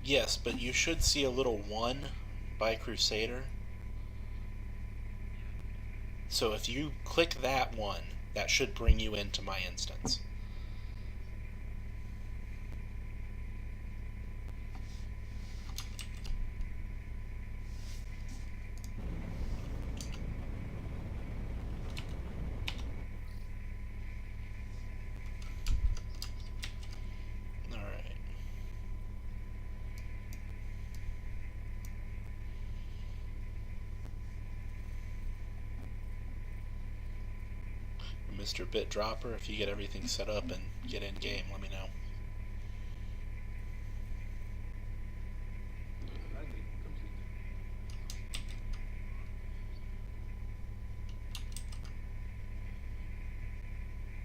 Yes, but you should see a little 1 by Crusader. So if you click that one, that should bring you into my instance. Alright. Mr. Bit Dropper, if you get everything set up and get in game, let me know.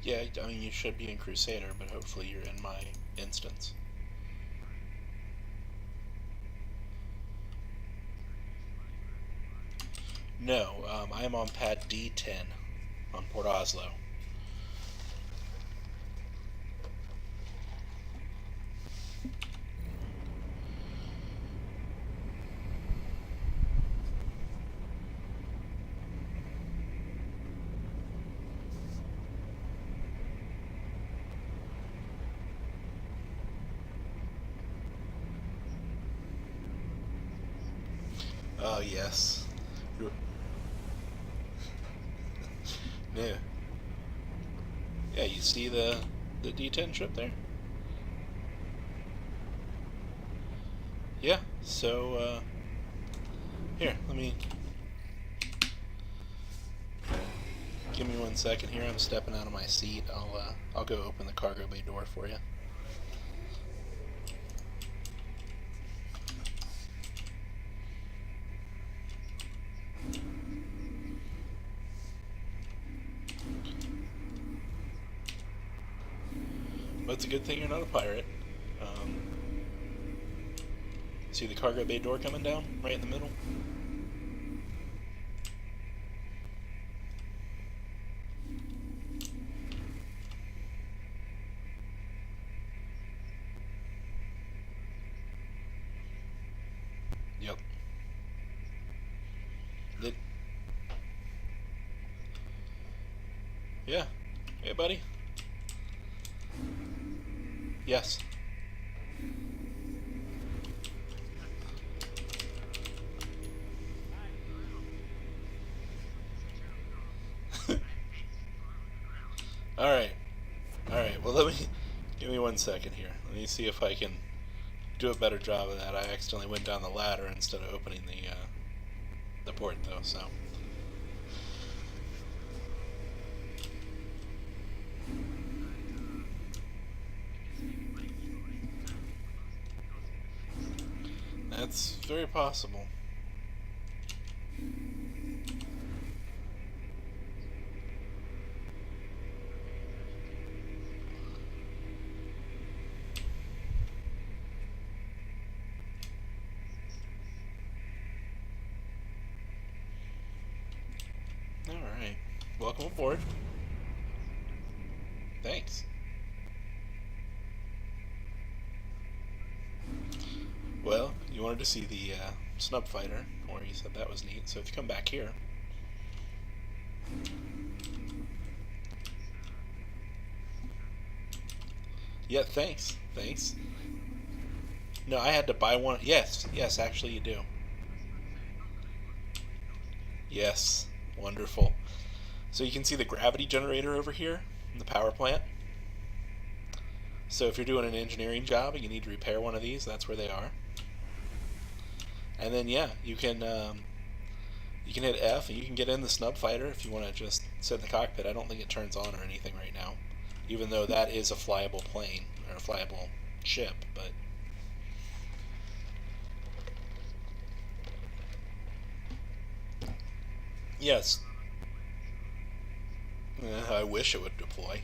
Yeah, I mean, you should be in Crusader, but hopefully you're in my instance. No, I am on pad D10 on Port Oslo. Oh, yes. Yeah. Yeah, you see the D10 chip there? Yeah, so, here, let me... Give me 1 second here, I'm stepping out of my seat. I'll go open the cargo bay door for you. But it's a good thing you're not a pirate. See the cargo bay door coming down right in the middle? Yep. It, yeah. Hey, buddy. Yes. Alright. Alright, well, give me 1 second here. Let me see if I can do a better job of that. I accidentally went down the ladder instead of opening the port, though, so. That's very possible. Alright. Welcome aboard. Thanks. Well, you wanted to see the snub fighter, or you said that was neat, so if you come back here. Yeah, thanks. Thanks. No, I had to buy one. Yes, yes, actually you do. Yes, wonderful. So you can see the gravity generator over here in the power plant. So if you're doing an engineering job and you need to repair one of these, that's where they are. And then yeah, you can hit F and you can get in the snub fighter if you want to just sit in the cockpit. I don't think it turns on or anything right now, even though that is a flyable plane or a flyable ship. But yes, I wish it would deploy.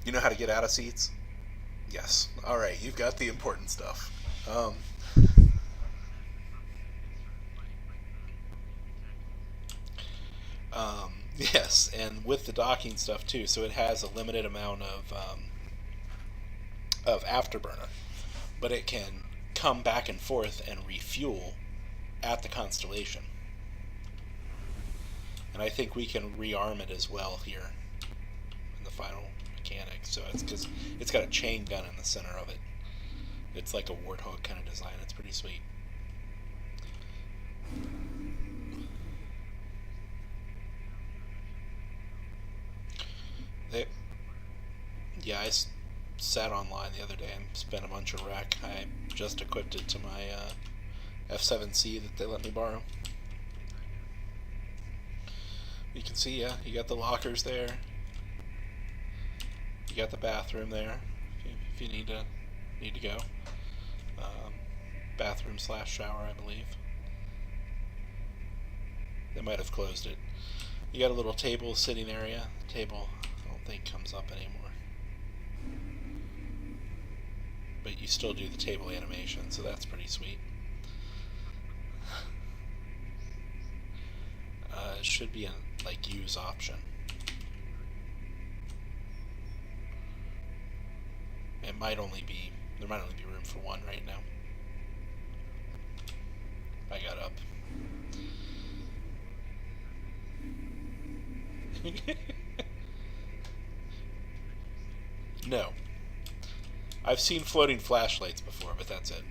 You know how to get out of seats? Yes. All right, you've got the important stuff. Yes, and with the docking stuff too. So it has a limited amount of afterburner. but it can come back and forth and refuel at the constellation. And I think we can rearm it as well here in the final mechanics. So it's because it's got a chain gun in the center of it. It's like a warthog kind of design. It's pretty sweet. Yeah, I sat online the other day and spent a bunch of rec. I just equipped it to my F7C that they let me borrow. You can see, yeah, you got the lockers there. You got the bathroom there if you need to go. Bathroom / shower, I believe. They might have closed it. You got a little table sitting area. The table, I don't think comes up anymore. But you still do the table animation, so that's pretty sweet. It should be a like use option. There might only be room for one right now. I got up. No. I've seen floating flashlights before, but that's it.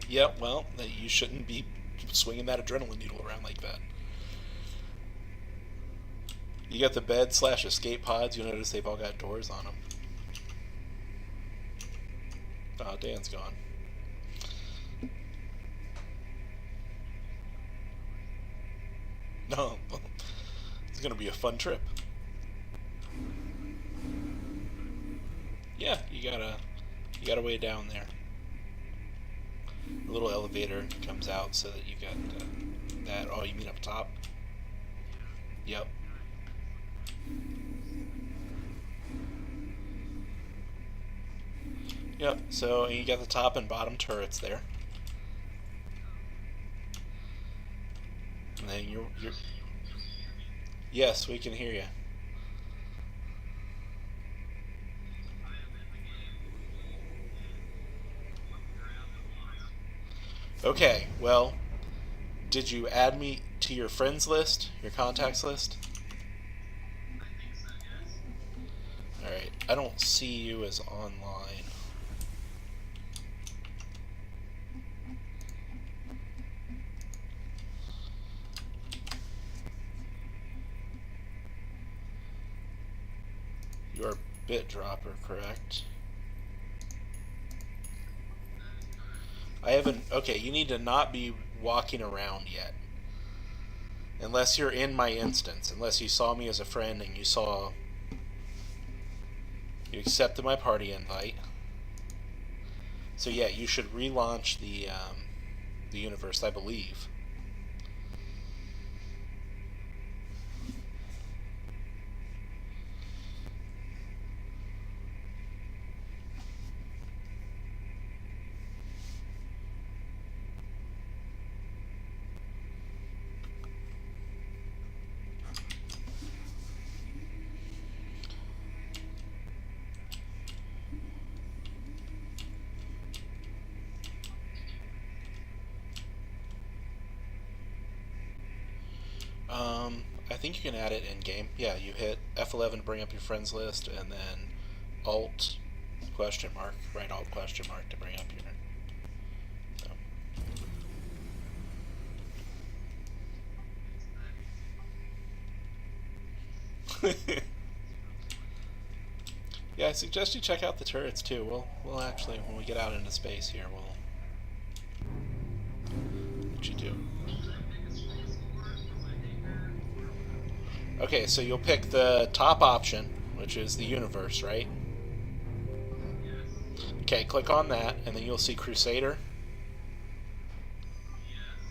Yeah, well, you shouldn't be swinging that adrenaline needle around like that. You got the bed / escape pods. You'll notice they've all got doors on them. Oh, Dan's gone. No, it's gonna be a fun trip. Yeah, you got a way down there. A little elevator comes out so that you got that. Oh, you mean up top? Yep. Yep. So you got the top and bottom turrets there. And then you're Yes, we can hear you. Okay, well, did you add me to your friends list, your contacts list? Alright, I don't see you as online. You're BitDropper, correct? I haven't... Okay, you need to not be walking around yet. Unless you're in my instance. Unless you saw me as a friend and you saw... You accepted my party invite. So yeah, you should relaunch the universe, I believe. I think you can add it in game. Yeah, you hit F11 to bring up your friends list, and then Alt question mark, right? Alt question mark to bring up your. So. Yeah, I suggest you check out the turrets too. We'll actually, when we get out into space here, we'll. What you do? Okay, so you'll pick the top option, which is the universe, right? Okay, click on that, and then you'll see Crusader.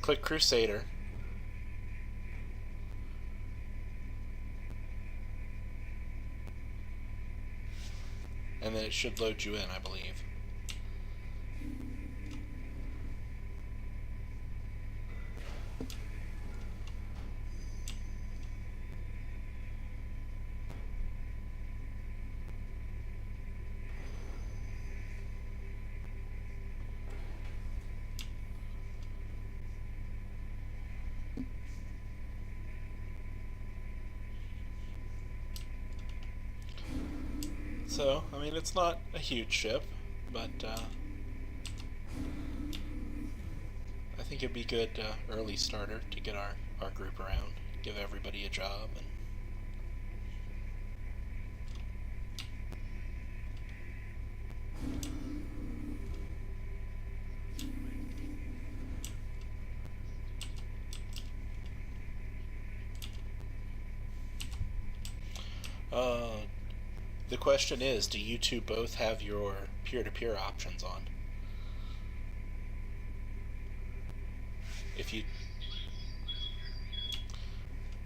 Click Crusader. And then it should load you in, I believe. So, I mean, it's not a huge ship, but I think it'd be good early starter to get our group around, give everybody a job, and the question is, do you two both have your peer-to-peer options on? If you...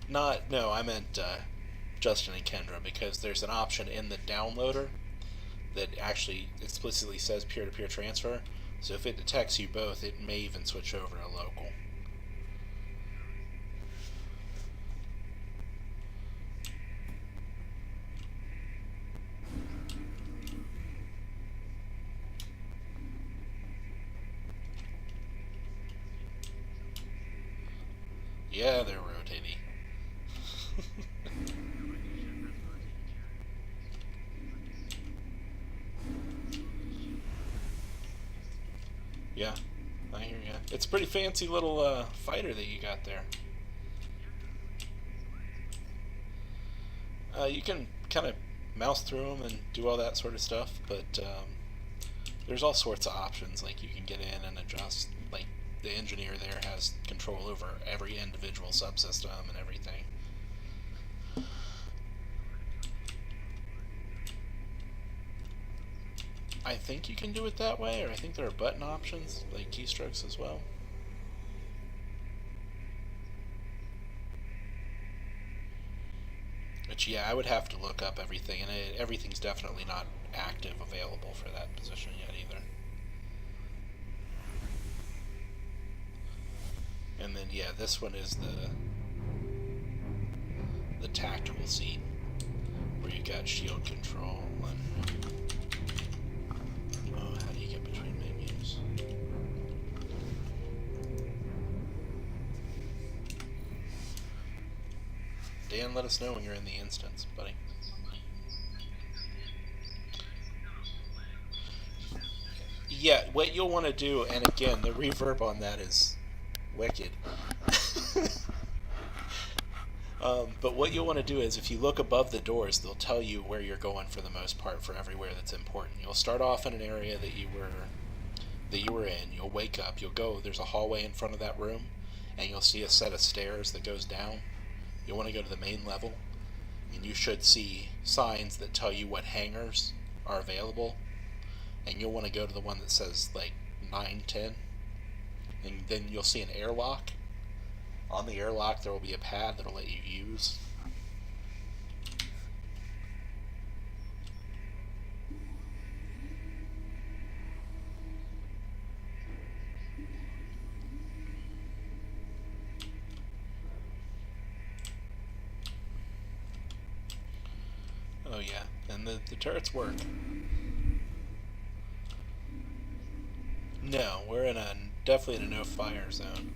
No, I meant Justin and Kendra, because there's an option in the downloader that actually explicitly says peer-to-peer transfer, so if it detects you both, it may even switch over to local. Yeah, they're rotating. Yeah, I hear ya. It's a pretty fancy little fighter that you got there. You can kind of mouse through them and do all that sort of stuff, but there's all sorts of options. Like, you can get in and adjust. Like, the engineer there has control over every individual subsystem and everything. I think you can do it that way, or I think there are button options, like keystrokes as well. But yeah, I would have to look up everything, and everything's definitely not active available for that position yet either. And then yeah, this one is the tactical seat, where you got shield control and how do you get between menus? Dan, let us know when you're in the instance, buddy. Yeah, what you'll want to do, and again, the reverb on that is wicked. But what you'll want to do is, if you look above the doors, they'll tell you where you're going for the most part for everywhere that's important. You'll start off in an area that you were in. You'll wake up. You'll go. There's a hallway in front of that room, and you'll see a set of stairs that goes down. You'll want to go to the main level, and you should see signs that tell you what hangars are available. And you'll want to go to the one that says like 9, 10, and then you'll see an airlock. On the airlock, there will be a pad that'll let you use. Oh yeah, and the turrets work. No, we're in definitely in a no-fire zone.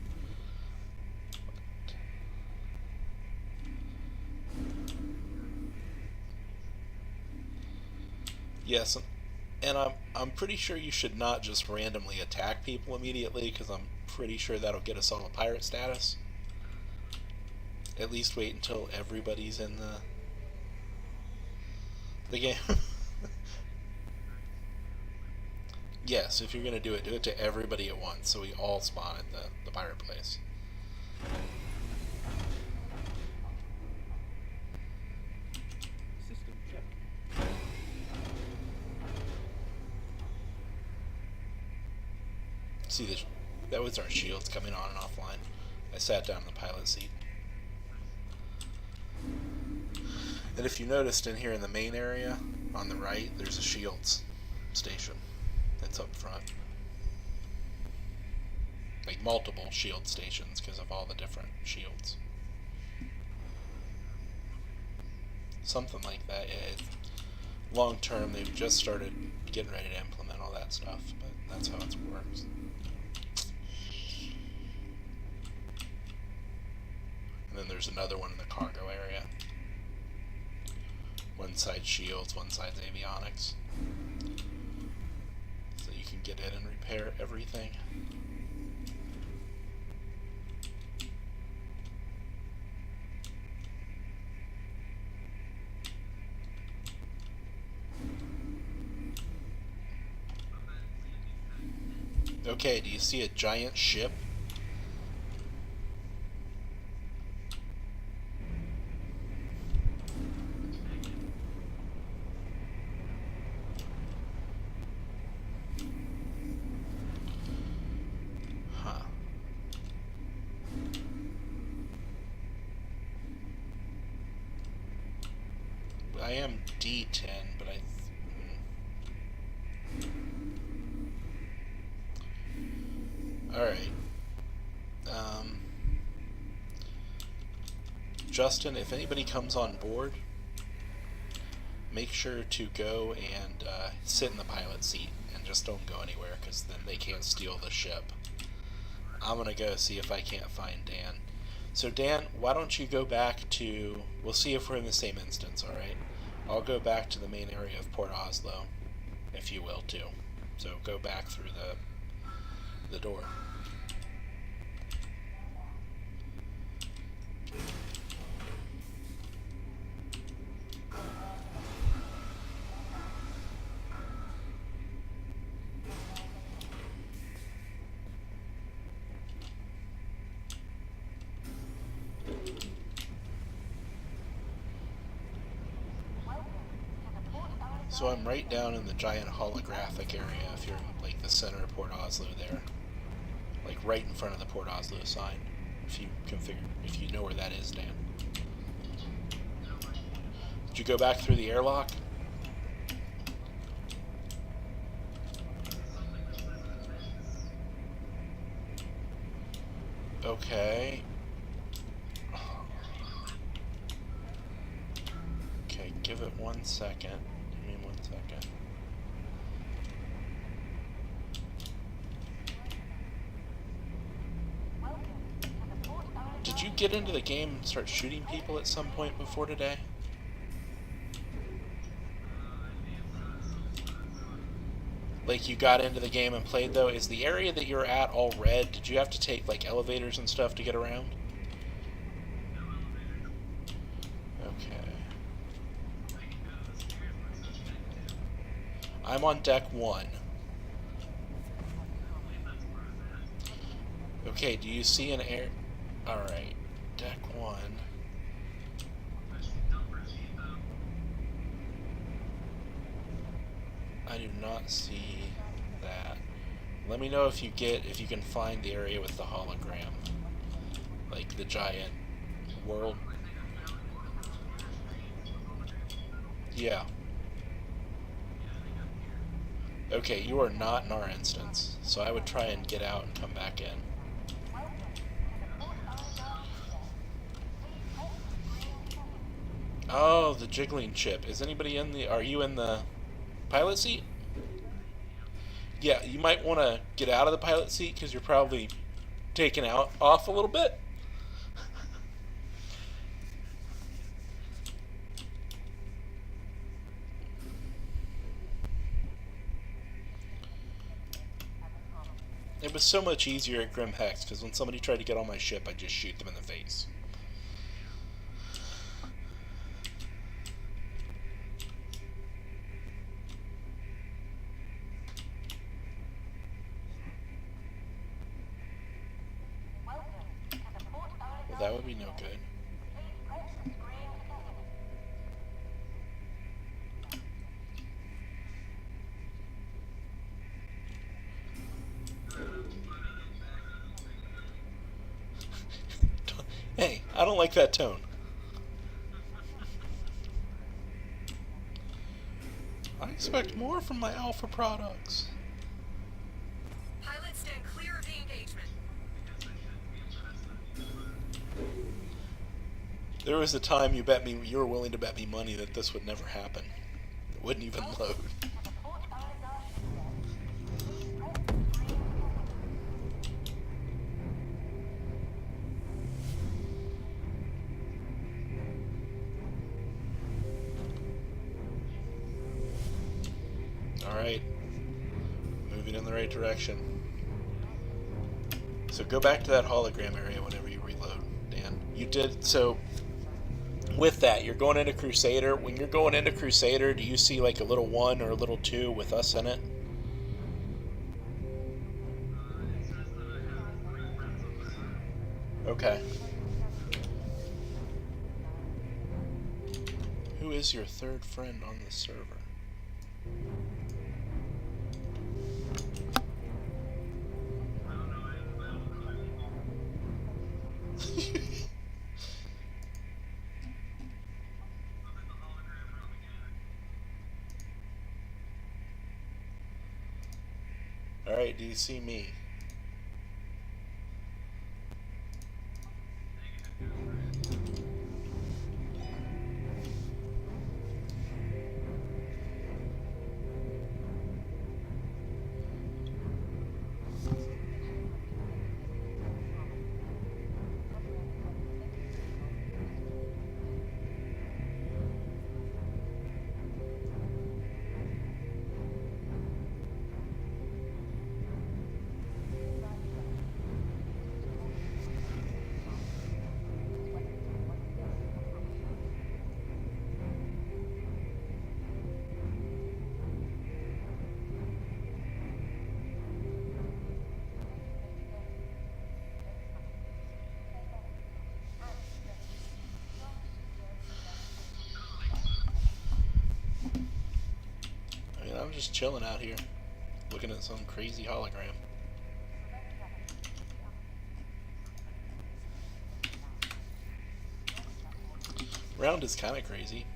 Yes, and I'm pretty sure you should not just randomly attack people immediately, because I'm pretty sure that'll get us all a pirate status. At least wait until everybody's in the game. Yes, if you're gonna do it to everybody at once, so we all spawn at the pirate place. See, that was our shields coming on and offline. I sat down in the pilot seat. And if you noticed in here in the main area, on the right, there's a shields station that's up front. Like multiple shield stations because of all the different shields. Something like that. Yeah, long term, they've just started getting ready to implement all that stuff, but that's how it works. And then there's another one in the cargo area. One side shields, one side's avionics. So you can get in and repair everything. Okay, do you see a giant ship? Huh. I am D10, but Alright. Justin, if anybody comes on board, make sure to go and sit in the pilot seat and just don't go anywhere, because then they can't steal the ship. I'm going to go see if I can't find Dan. So Dan, why don't you go back to... We'll see if we're in the same instance, alright? I'll go back to the main area of Port Oslo, if you will, too. So go back through the door. So I'm right down in the giant holographic area, if you're in like the center of Port Oslo there. Like right in front of the Port Oslo sign. If you know where that is, Dan. Did you go back through the airlock? Okay. Okay, give it 1 second. Give me 1 second. Did you get into the game and start shooting people at some point before today? Like you got into the game and played though? Is the area that you're at all red? Did you have to take like elevators and stuff to get around? Okay. I'm on deck 1. Okay, do you see an air... Alright, deck 1. I do not see that. Let me know if you can find the area with the hologram. Like the giant world. Yeah. Okay, you are not in our instance, so I would try and get out and come back in. Oh, the jiggling chip. Is anybody in the... Are you in the pilot seat? Yeah, you might want to get out of the pilot seat because you're probably taken off a little bit. It was so much easier at Grim Hex because when somebody tried to get on my ship, I'd just shoot them in the face. Well, that would be no good. Hey, I don't like that tone. I expect more from my alpha products. Pilots stand clear of the engagement. There was a time you were willing to bet me money that this would never happen. It wouldn't even load. Alright. Moving in the right direction. So go back to that hologram area whenever you reload, Dan. You did, so with that, you're going into Crusader. When you're going into Crusader, do you see like a little 1 or a little 2 with us in it? Okay. Who is your third friend on the server? Alright, do you see me? I mean, I'm just chilling out here, looking at some crazy hologram. Round is kind of crazy.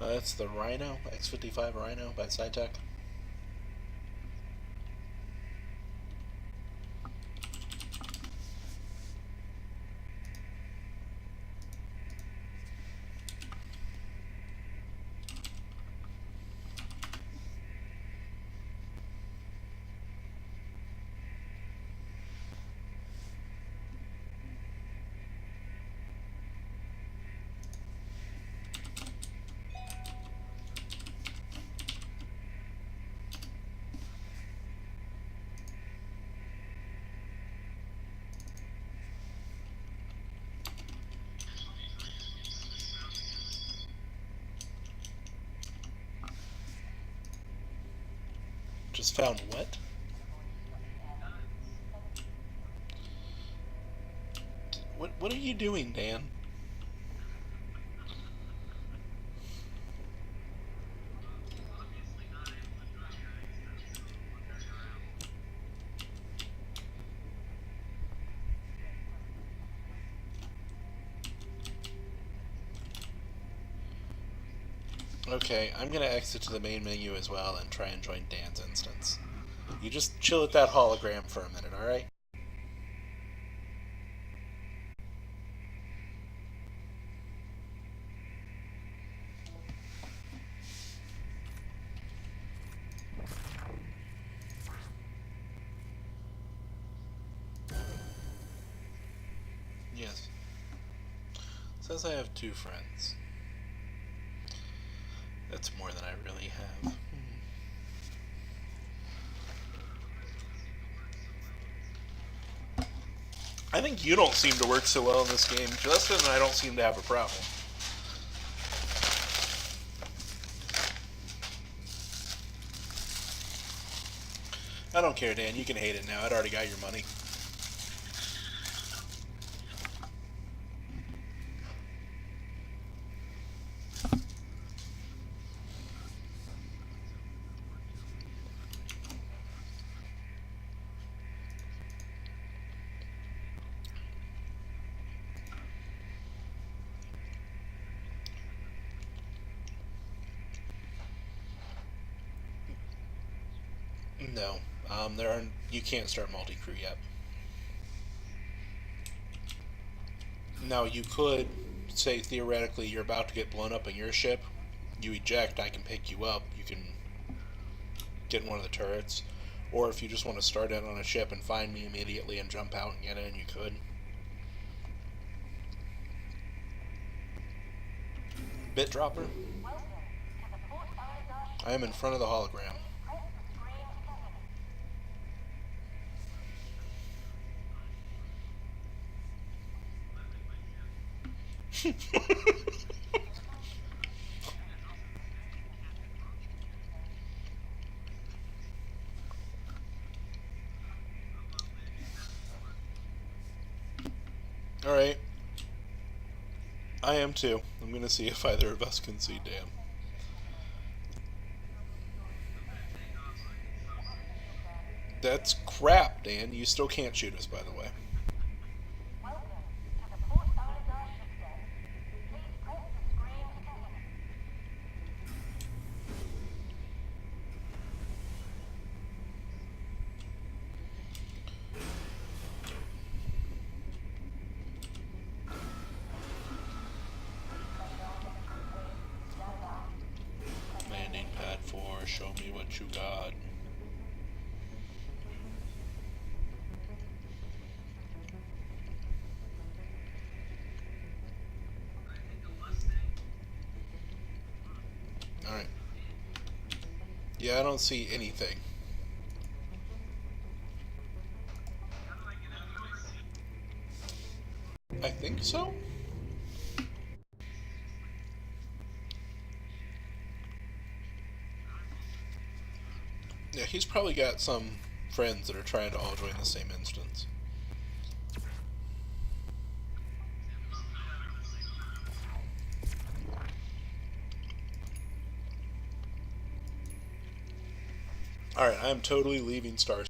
It's the Rhino, X55 Rhino by SciTech. Just found what? What are you doing, Dan? Okay, I'm gonna exit to the main menu as well and try and join Dan's instance. You just chill at that hologram for a minute, alright? Yes. Says I have 2 friends. That's more than I really have. I think you don't seem to work so well in this game. Justin and I don't seem to have a problem. I don't care, Dan. You can hate it now. I'd already got your money. No, you can't start multi-crew yet. Now you could say theoretically you're about to get blown up in your ship. You eject, I can pick you up. You can get in one of the turrets. Or if you just want to start in on a ship and find me immediately and jump out and get in, you could. Bit dropper. I am in front of the hologram. Alright. I am too. I'm gonna see if either of us can see Dan. That's crap, Dan. You still can't shoot us, by the way. Landing pad 4, show me what you got. Alright. Yeah, I don't see anything. I think so? Yeah, he's probably got some friends that are trying to all join the same instance. Alright, I am totally leaving Star